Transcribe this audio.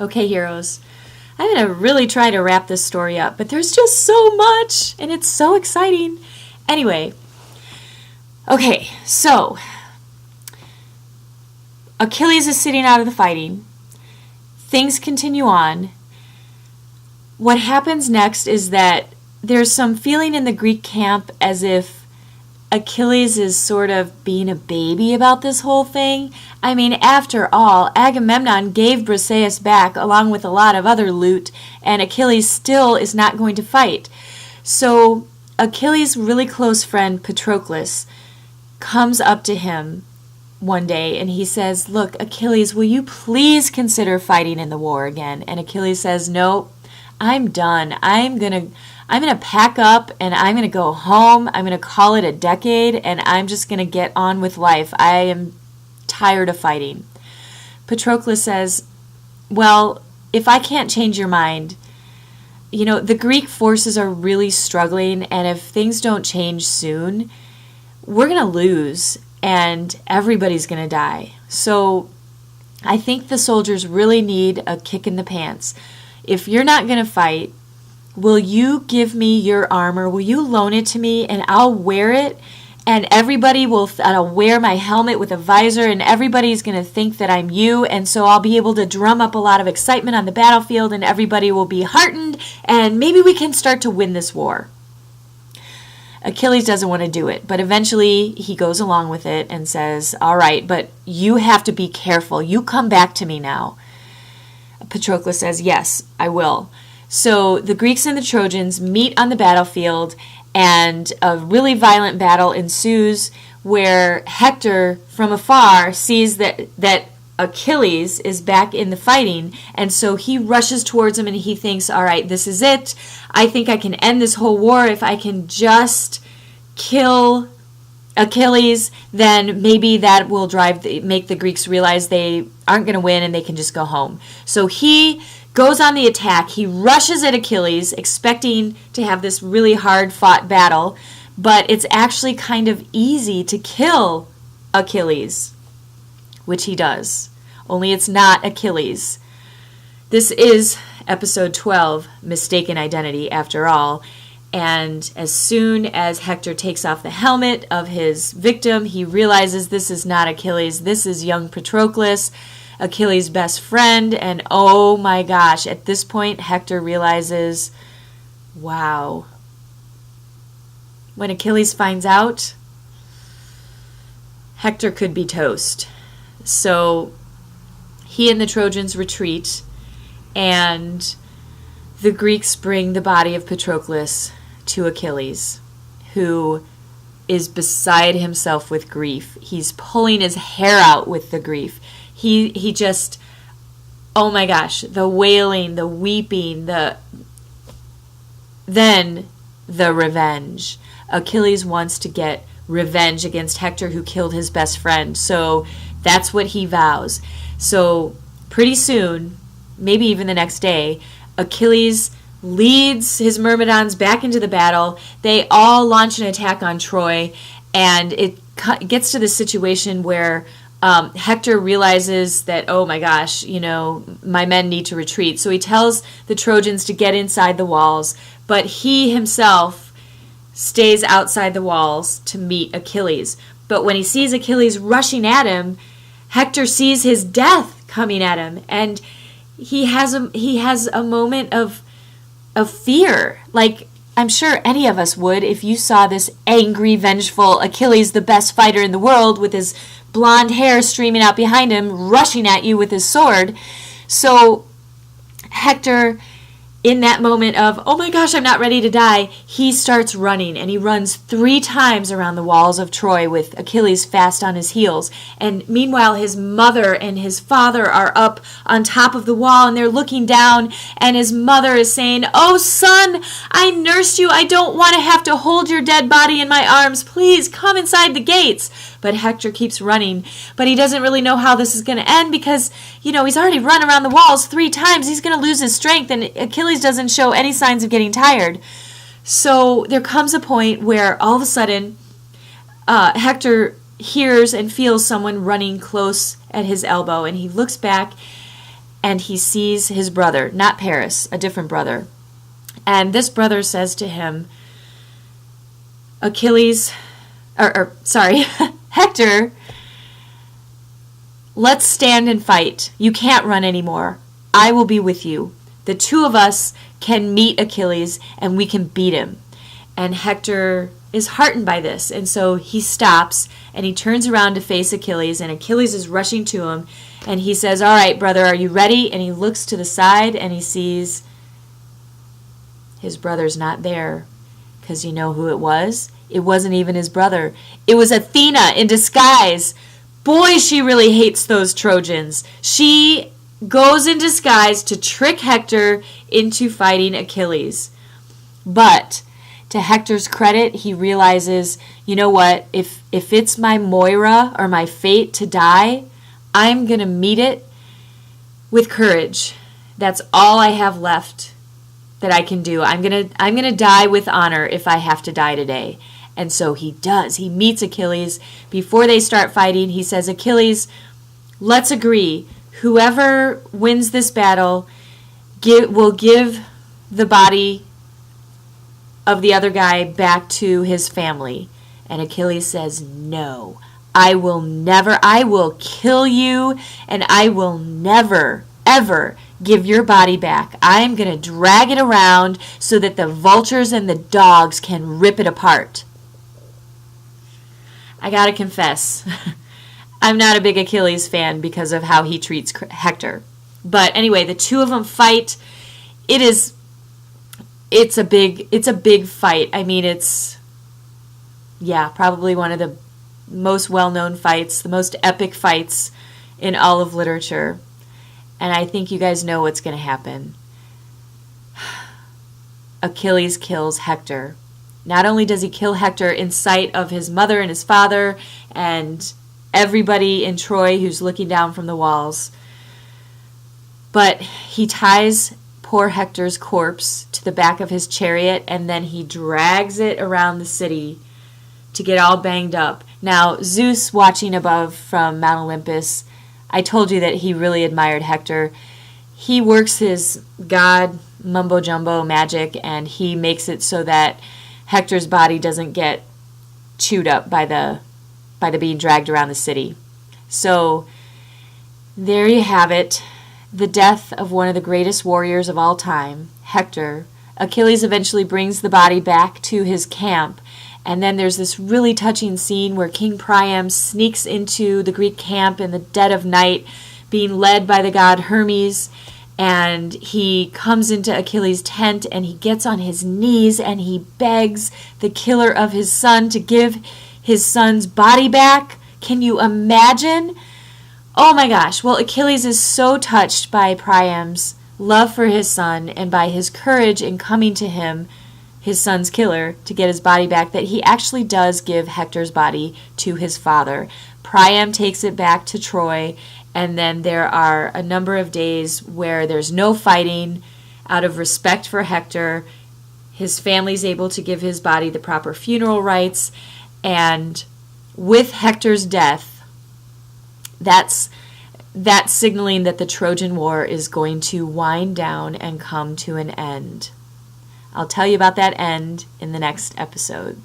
Okay, heroes. I'm going to really try to wrap this story up, but there's just so much, and it's so exciting. Anyway, okay, so Achilles is sitting out of the fighting. Things continue on. What happens next is that there's some feeling in the Greek camp as if Achilles is sort of being a baby about this whole thing. I mean, after all, Agamemnon gave Briseis back along with a lot of other loot, and Achilles still is not going to fight. So Achilles' really close friend Patroclus comes up to him one day and he says, "Look, Achilles, will you please consider fighting in the war again?" And Achilles says, "No, I'm done. I'm gonna pack up and I'm gonna go home. I'm gonna call it a decade and I'm just gonna get on with life. I am tired of fighting." Patroclus says, "Well, if I can't change your mind, the Greek forces are really struggling, and if things don't change soon, we're gonna lose and everybody's gonna die. So I think the soldiers really need a kick in the pants. If you're not gonna fight, will you give me your armor? Will you loan it to me and I'll wear it? And I'll wear my helmet with a visor and everybody's going to think that I'm you. And so I'll be able to drum up a lot of excitement on the battlefield and everybody will be heartened and maybe we can start to win this war." Achilles doesn't want to do it, but eventually he goes along with it and says, "All right, but you have to be careful. You come back to me now." Patroclus says, "Yes, I will." So the Greeks and the Trojans meet on the battlefield, and a really violent battle ensues where Hector from afar sees that Achilles is back in the fighting, and so he rushes towards him and he thinks, "All right, this is it. I think I can end this whole war if I can just kill Achilles, then maybe that will make the Greeks realize they aren't going to win and they can just go home." So he goes on the attack. He rushes at Achilles, expecting to have this really hard-fought battle, but it's actually kind of easy to kill Achilles, which he does. Only it's not Achilles. This is episode 12, Mistaken Identity, after all. And as soon as Hector takes off the helmet of his victim, he realizes this is not Achilles. This is young Patroclus, Achilles' best friend. And oh my gosh, at this point, Hector realizes, wow. When Achilles finds out, Hector could be toast. So he and the Trojans retreat, and the Greeks bring the body of Patroclus to Achilles, who is beside himself with grief. He's pulling his hair out with the grief. He just, oh my gosh, the wailing, the weeping, then the revenge. Achilles wants to get revenge against Hector, who killed his best friend. So that's what he vows. So pretty soon, maybe even the next day, Achilles leads his Myrmidons back into the battle. They all launch an attack on Troy, and it gets to the situation where Hector realizes that, oh my gosh, my men need to retreat. So he tells the Trojans to get inside the walls, but he himself stays outside the walls to meet Achilles. But when he sees Achilles rushing at him, Hector sees his death coming at him, and he has a moment of fear. Like, I'm sure any of us would if you saw this angry, vengeful Achilles, the best fighter in the world, with his blonde hair streaming out behind him, rushing at you with his sword. So Hector, in that moment of, oh my gosh, I'm not ready to die, he starts running, and he runs 3 times around the walls of Troy with Achilles fast on his heels. And meanwhile, his mother and his father are up on top of the wall, and they're looking down, and his mother is saying, "Oh son, I nursed you. I don't want to have to hold your dead body in my arms. Please come inside the gates." But Hector keeps running, but he doesn't really know how this is going to end because, he's already run around the walls 3 times. He's going to lose his strength, and Achilles doesn't show any signs of getting tired. So there comes a point where all of a sudden Hector hears and feels someone running close at his elbow, and he looks back, and he sees his brother, not Paris, a different brother. And this brother says to him, Hector, let's stand and fight. You can't run anymore. I will be with you. The two of us can meet Achilles and we can beat him. And Hector is heartened by this, and so he stops and he turns around to face Achilles, and Achilles is rushing to him, and he says, all right, brother, are you ready? And he looks to the side and he sees his brother's not there, because you know who it was? It wasn't even his brother. It was Athena in disguise. Boy, she really hates those Trojans. She goes in disguise to trick Hector into fighting Achilles. But to Hector's credit, he realizes, you know what, if it's my Moira or my fate to die, I'm going to meet it with courage. That's all I have left that I can do. I'm going to die with honor if I have to die today. And so he does. He meets Achilles. Before they start fighting, he says, Achilles, let's agree. Whoever wins this battle will give the body of the other guy back to his family. And Achilles says, no, I will kill you, and I will never, ever give your body back. I'm going to drag it around so that the vultures and the dogs can rip it apart. I gotta confess, I'm not a big Achilles fan because of how he treats Hector. But anyway, the two of them fight. It's a big fight. I mean, it's probably one of the most well-known fights, the most epic fights in all of literature. And I think you guys know what's going to happen. Achilles kills Hector. Not only does he kill Hector in sight of his mother and his father and everybody in Troy who's looking down from the walls, but he ties poor Hector's corpse to the back of his chariot, and then he drags it around the city to get all banged up. Now, Zeus, watching above from Mount Olympus, I told you that he really admired Hector. He works his god mumbo-jumbo magic, and he makes it so that Hector's body doesn't get chewed up by the being dragged around the city. So there you have it. The death of one of the greatest warriors of all time, Hector. Achilles eventually brings the body back to his camp, and then there's this really touching scene where King Priam sneaks into the Greek camp in the dead of night, being led by the god Hermes, and he comes into Achilles' tent and he gets on his knees and he begs the killer of his son to give his son's body back. Can you imagine? Oh my gosh. Well, Achilles is so touched by Priam's love for his son and by his courage in coming to him, his son's killer, to get his body back, that he actually does give Hector's body to his father. Priam takes it back to Troy, and then there are a number of days where there's no fighting out of respect for Hector. His family's able to give his body the proper funeral rites, and with Hector's death, that's signaling that the Trojan War is going to wind down and come to an end. I'll tell you about that end in the next episode.